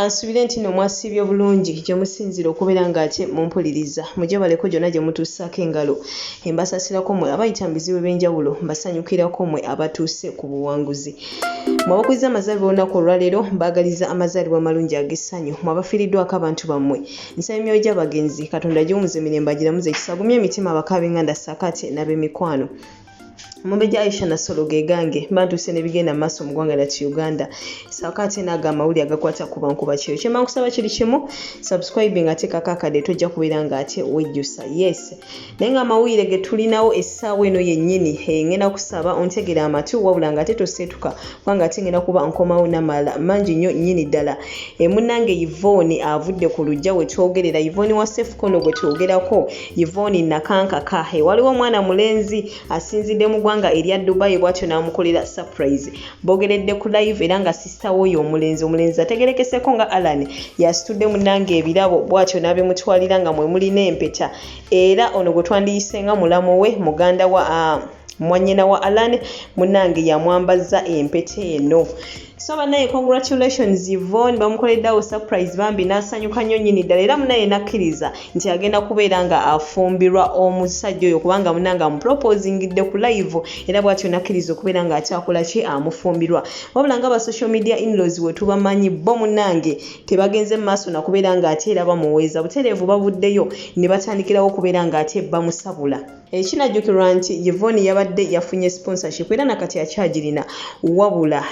kansubire nti no mwasibye bulungi gye musinzira okubeera ng'ate mumpuliriza mujje baleko gyonna gye mutuusaako engalo embasasirako mmwe abayita mu bizibu ebyenjawulo mbasanyukirako mmwe abatuuse ku buwanguzi mwabakuliza amazaalibwa olunaku olwaleero mbaagaliza amazaalibwa amalungi ag'essanyu mwabafiiriddwako abantu bammwe nsaba emyoyo gy'abagenzi katonda gy'omuze emirembe agiramuze ekisagumya emitima abakaab'enganda ssaakaate n'ab'emikwano Mumbeja Aisha Nasolo gegange bantuuse nebigenda mu maaso mu ggwanga lyattu Uganda ssaakaate n'ago amawulire agakwata ku bankuba kiro kye mankusaba kiri kimu subscribing ate kakakade tojja kubeera ng'ate wejjusa yes naye nga amawulire ge tulinawo essaawa eno yennyini ngenda kusaba ontegera amatu wabula ng'ate toseetuka kubanga ate ngenda kuba nkomawo n'amalala mangi nnyo nnyini ddala munnange Yvonne avudde ku luggya we twogerera Yvonne wa Cephcoh gwe twogerako Yvonne Nakankaka waliwo omwana mulenzi asinzidde mu ggwanga erya Dubai bwatyo n'amukolera surprise bogeredde ku live era nga sister woyo omulenzi ategerekeseko nga Alan yasitudde munnange ebirabo bwatyo n'abimutwalira nga mwe mulina empeta era ono gwe twandiyise nga mulamu we muganda wa mwanyina wa Alan munnange yamwambaza empeta eno so banaye congratulations Yvonne bamukoleddawo surprise bambi n'asanyuka nnyo nnyini ddala era munaye nakkiriza nti agenda kubeera nga afumbirwa omusajja oyo kubanga munange amuproposingidde ku live era bw'atyo nakkiriza okubeera nga atyakola ki amufumbirwa wabula nga aba social media in-laws we tubamanyi bo munange tebagenze mu maaso nakubeera nga ate era bamuweeza butereevu bavuddeyo ne batandikirawo okubeera nga ate bamusabula ekinajjukirwa nti Yvonne yabadde yafunye sponsorship era nakati akyagirina wabula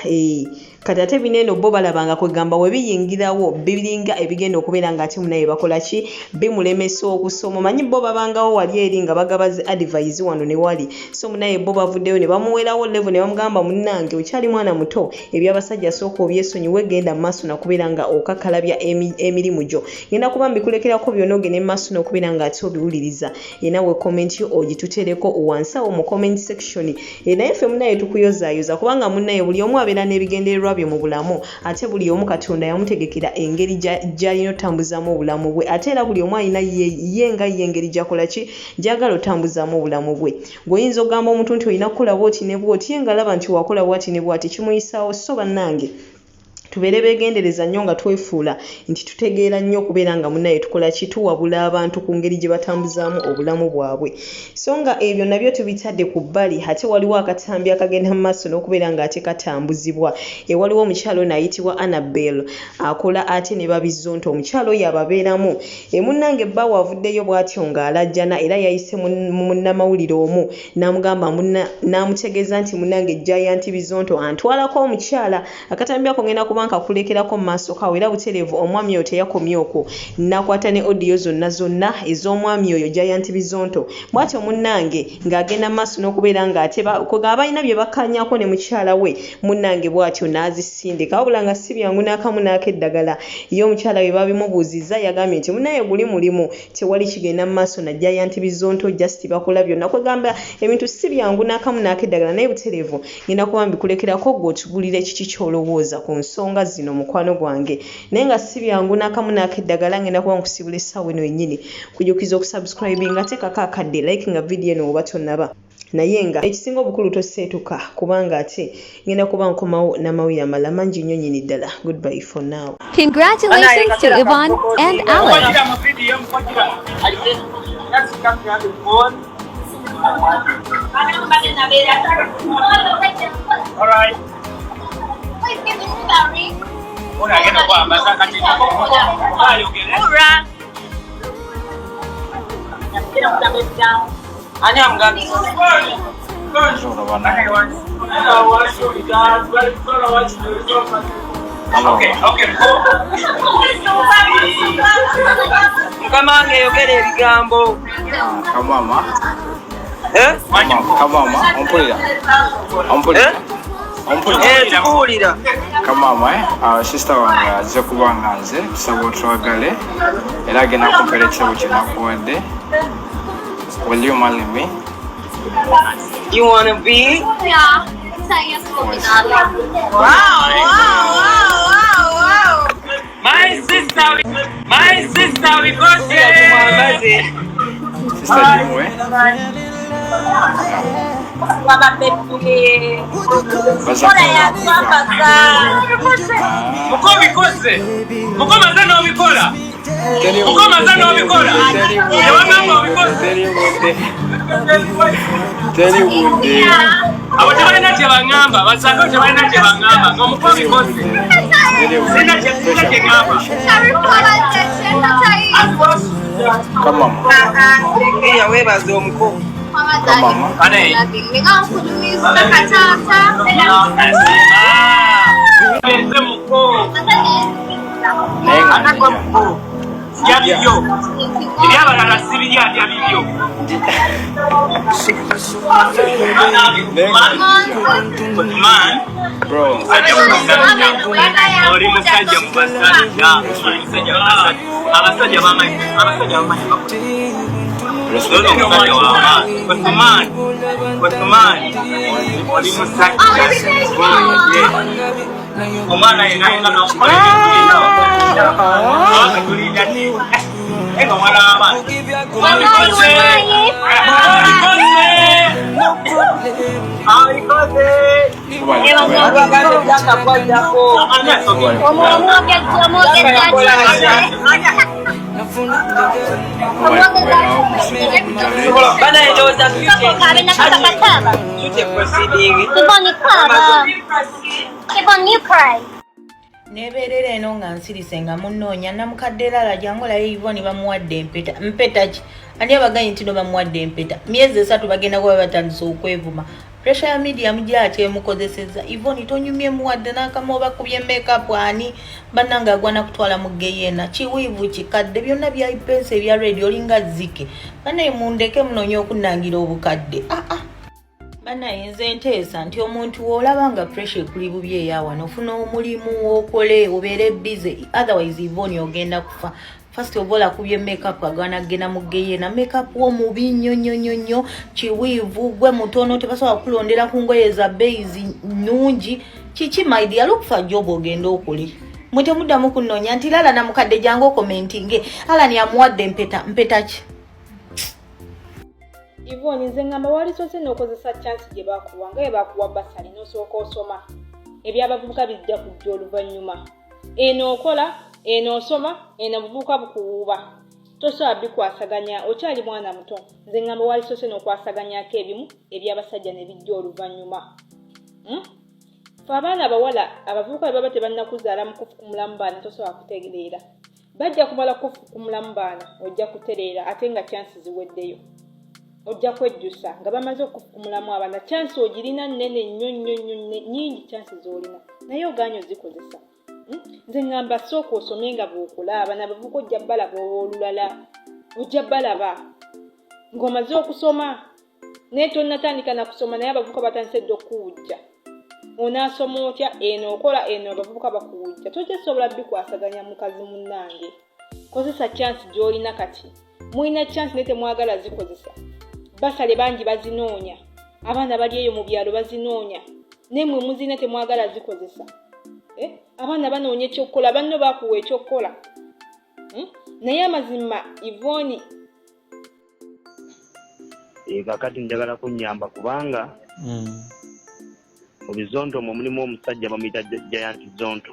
kati ate bineeno bo balabanga kwegamba we biyingirawo biringa ebigenda okubeera ng'ate munaye bakola ki bimulemesa okusoma manyi bo babangawo wali eri nga bagabaze advice wano ne wali so munaye bo bavuddeyo ne bamuweerawo level ne bamugamba munnange okyali mwana muto ebyabasajja sooka obyesonyiwe genda mu maaso nakubeera nga okakalabya emirimu gyo ngenda kuba mbikulekerako byonna ogende mu maaso n'okubeera ng'ate obiwuliriza nawe comment yo ogitutereko wansi awo mu comment section naye ffe munaye tukuyozaayoza kubanga munaye buli omu abeera n'ebigendererwa bye mu bulamu ate buli omu Katonda yamutegekera engeri gy'alina otambuzaamu obulamu bwe ate era buli omu alina ye nga ye engeri gy'akola ki gy'agala otambuzaamu obulamu bwe gweoyinza okugamba omuntu nti olina kukola bw'oti ne bw'oti ye nga laba nti wakola bw'ati ne bw'ati kimuyisaawo so bannange tubeere beegendereza nnyo nga twefuula nti tutegeera nnyo okubeera nga munaye tukola kituwabula abantu ku ngeri gye batambuzaamu obulamu bwabwe so nga ebyo nabyo tubitadde ku bbali ate waliwo akatambi akagenda mu maaso n'okubeera ng'ate katambuzibwa waliwo omukyalo n'ayitibwa Anabel akola ate ne babizonto omukyalo oyo ababeeramu munnange bbaawe avuddeyo bw'atyo ng'alajjana era yayise munnamawulire omu n'amugamba n'amutegeeza nti munnange Giant Bizonto antwalako omukyala akatambi ako ngenda kuba nkakulekerako mu maaso kawe era butereevu omwami oyo teyakomye okwo nakwata ne audio zonna ez'omwami oyo Giant Bizonto bw'atyo munnange ng'agenda mu maaso n'okubeera ng'ate abalina bye bakkaanyako ne mukyala we munnange bw'atyo n'azisindika wabula nga si byangu n'akamu n'akeddagala ye omukyala we babimubuuzizza yagambye nti munaye guli mulimu tewali kigenda mu maaso na Giant Bizonto just bakola byonna kwegamba ebintu si byangu n'akamu n'akeddagala naye butereevu ngenda kuba mbikulekerako gwe otubulira ekiki ky'olowooza ku nsonga zino mukwano gwange naye nga si byangu n'akamu n'akeddagala ngenda kuba nkusibula essaawa eno yennyini kujjukiza okusubscribinga ate kakakadde like nga vidiyo eno oba tonnaba naye nga ekisinga obukulu toseetuka kubanga ate ngenda kuba nkomawo n'amawulire amalala mangi nnyo nnyini ddala goodbye for now. Congratulations to Yvonne and Alex. All right. Kamange yogera ebigambo. Kamama. Kamama, ompulira. Tukuwulira. Kamama, sister wange azze kuba nga nze tusaba otwagale era agenda kumpeera ekitabo kye nakuwadde. Will you marry me? You wanna be? Yeah. Wow. My sister, we got Sister Jimwe. Come on. Yeah, where was the uncle? Come on. Bro. Neberera eno nga nsirise nga munnoonya namukadde lala jangolayo Yvonne bamuwadde empeta mpeta ki ani abaganye nti no bamuwadde empeta myezi 3 bagenda kuba batandise okwevuma pressure ya media mujja atemukozeseza Yvonne tonyumye muwadde n'akamoba kubye makeup ani bannanga agwana kutwala mu geyena kiwivu kikadde byonna bya ipense bya radio linga zike banaye mundeke munonye okunangira obukadde banaye nze nteesa nti omuntu olaba nga pressure kuli bubye yawa nofuna omulimu okole obere busy otherwise Yvonne ogenda kufa first of all akubye makeup agana gena mugeyena makeup wo mubi nyonyonyonyo chiwivu gwe mutono tebasobola kulondera ku ngoye za base nungi chichi my dear look for job ogenda okuli mwete mudamu kunonya nti lala na mukadde jango commenting ala ni amuwadde mpeta ki Yvonne nze ngamba wali sose n'okozesa chance gye bakuwa nga bakuwa basali n'osooka osoma ebyabavubuka bijja kujja oluvannyuma eno okola eno osoma eno bubuka bukuwuba tosobola bikwasaganya okyali mwana muto nze ngamba wali sose n'okwasaganyako ebimu ebyabasajja ne bijja oluvannyuma fe abaana abawala abavubuka bwe baba tebannakuzaala mu kufukumulamu baana tosobola kutegeera bajja kumala kufukumulamu baana ojja kutereera ate nga chance ziweddeyo ojja kwejjusa nga bamaze okufukumulamu abaana chance ogirina nnene nnyo nyingi chance z'olina naye ogaanyi ozikozesa nze ngamba sooka osome nga bw'okola abaana bavubuka ojja balaba olulala ojja balaba ng'omaze okusoma naye tonnatandika na kusoma naye abavubuka batandise dde okuwujja onaasoma otya eno okola eno abavubuka bakuwujja totesobola bikwasaganya mukazi munnange kozesa chance gy'olina kati mulina chance naye temwagala zikozesa basale bangi bazinoonya abaana bali eyo mu byalo bazinoonya naye mwe muzina temwagala zikozesa abaana banoonya ekyokukola banno bakuwa ekyokukola naye amazima Yvonne kakati njagala kunyamba kubanga mu Bizonto omwo mulimu omusajja bamuyita Giant Bizonto.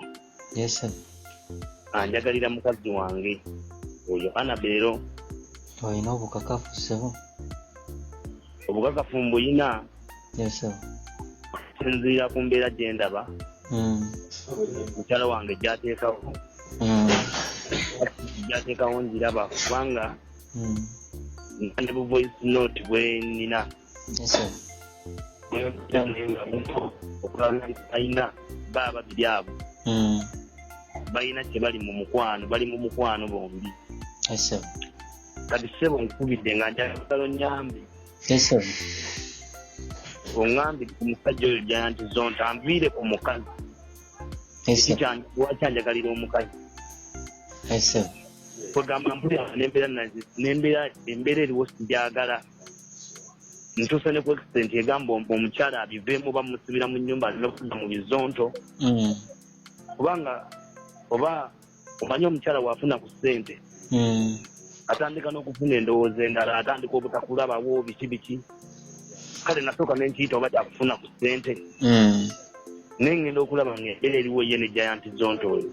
Yes sir. Anjagalira mukazi wange oyo Anabel. Oyina obukakafu sebo? Obukakafu mbuyina. Yes sir. Sinzira ku mbeera gye ndaba. Mukyala wange gy'ateekawo. Gy'ateekawo njiraba kubanga ne bu voice note bwe nina. Yes sir. Ayina baba biri abo bayina kye bali mu mukwano bombi. Yes sir. Kati sebo nkubidde nga njagala onyambe. Yes sir. Ongambi ku musajja oyo Giant Bizonto anviire ku mukazi. Yes sir. Wakyanjagalira omukazi. Yes sir. Kugamba mpulira embeera eriwo sigyagala. Ntuuse ne ku accident egamba omukyala abiveemu bamusibira mu nnyumba alina okudda mu Bizonto. Kubanga oba omanyi omukyala waafuna ku ssente atandika n'okufuna endowooza endala atandika obutakulabawo biki kale nasooka nenkiyita oba kyakufuna ku ssente nengenda okulaba ng'embeera eriwo ye ne Giant Bizonto oyo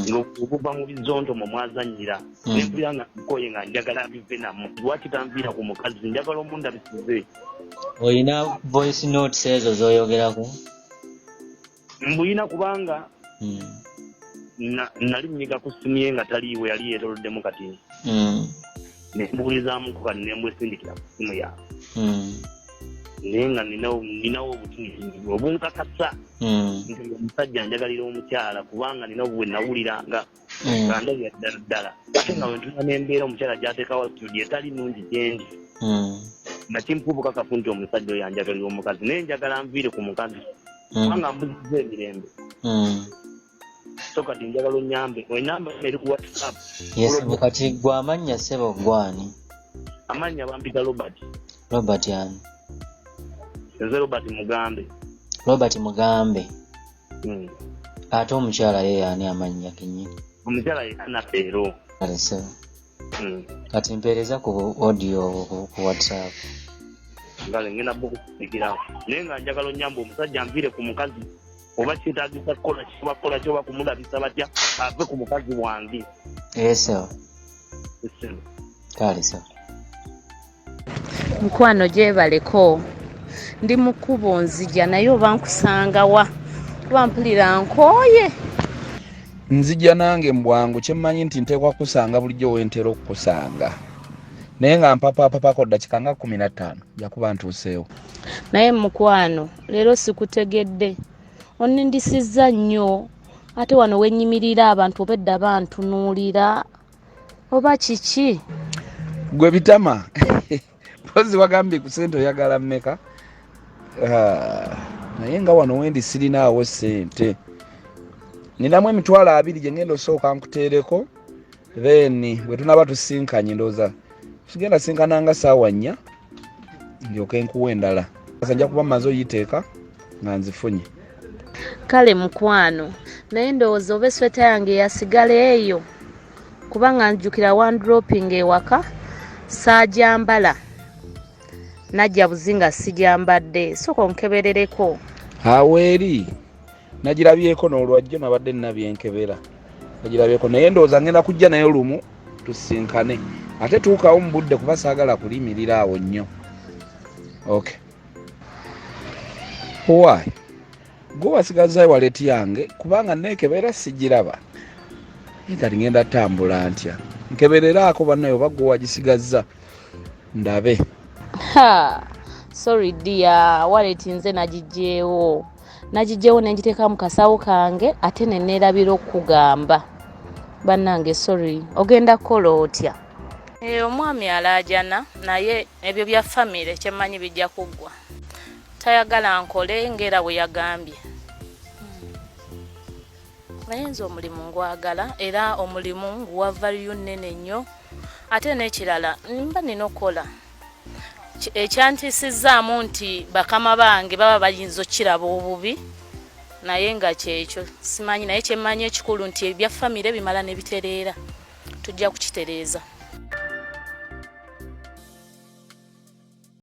ng'okuva mu bizonto mwe mwazannyira nempulira nga nkoye nga njagala bive namu lwaki tanviira ku mukazi njagala omundabisize. Oyina voice notes ezo z'oyogerako? Mbuyina kubanga nali nyiga ku ssimu ye nga taliiwe yali yeetoloddemu kati nembuulizaamu kati nembwesindikira ku ssimu yawe naye nga ninawo obutunuzi obunkakasa nti omusajja njagalira omukyala kubanga nina bwe nawuliranga nga ndabira ddala ddala ate nga wentuna n'embeera omukyala gy'ateekawo studio etali nnungi gyendi nakimpuubukakafu nti omusajja oyo anjagalira omukazi naye njagala nviire ku mukazi kubanga mbuzizza emirembe so kati njagala onyambe enamba eri ku WhatsApp. Yes, kati gwe amannya ssebo gwani? Amannya bampita Robert. Robert yani? Nze Robert Mugambe. Robert Mugambe. Ate omukyala ye yani amannya kennyini? Omukyala ye Anabel. Kale ssebo. Kati mpeereza ku audio ku WhatsApp. Ngale ngenda bukusikirawo naye nga njagala onyambe omusajja anviire ku mukazi oba kyetaagisa kukola kyoba kumulabisa batya ave ku mukazi wange. Eso. Kale so. Mukwano gyebaleko ndi mu kkubo nzija naye oba nkusanga wa kuba mpulira nkooye. Nzija nange mbwangu kyemmanyi nti nteekwa kusanga bulijjo wentera okukusanga naye nga mpapapapako dakika nga 15 jakuba ntuuseewo. Naye mukwano leero sikutegedde onindisizza nnyo ate wano wenyimirira abantu obedda bantunuulira oba kiki? Gwe bitama pozi wagambye ku ssente oyagala mmeka? Naye nga wano wendi sirinaawo ssente ninamu 20 gye ngenda osooka nkuteereko then bwe tunaba tusinkanye ndooza tugenda sinkananga saawa 4 ndyoke nkuwa endala nja kuba mmaze oyiteeka nga nzifunye. Kale mukwano naye ndowooza oba esweta yange yasigala eyo kubanga njukira one dropping ewaka saajambala najja buzinga sijambadde soko nkeberereko. Aweeri nagirabyeko n'olwajjo nabadde nnabyenkebera nagirabyeko naye ndowooza ngenda kujja naye lumu tusinkane ate tuukawo mu budde kuba saagala kulimirira awo nnyo. Okay. Why? Gwe wasigaza waleti yange kubanga neekebera sijiraba ngali ngenda tambula ntya nkebereraako bannayo oba gwe wagisigaza ndabe. Sorry dear, waleti nze nagijeewo nenjiteeka mu kasawo kange ate neneerabira okugamba bannange sorry. Ogenda kukola otya? Omwami alaajana naye ebyo bya famire kyemmanyi bijja kuggwa tayagala nkole ngera bwe yagambye. Naye nze omulimu ngwagala era omulimu nguwa value nnene nnyo ate n'ekirala mba nina okukola ekyantisizaamu nti bakama bange baba bayinza okiraba obubi naye nga kyekyo simanyi naye kyemmanyi ekikulu nti ebya famire bimala ne bitereera tujja kukitereeza.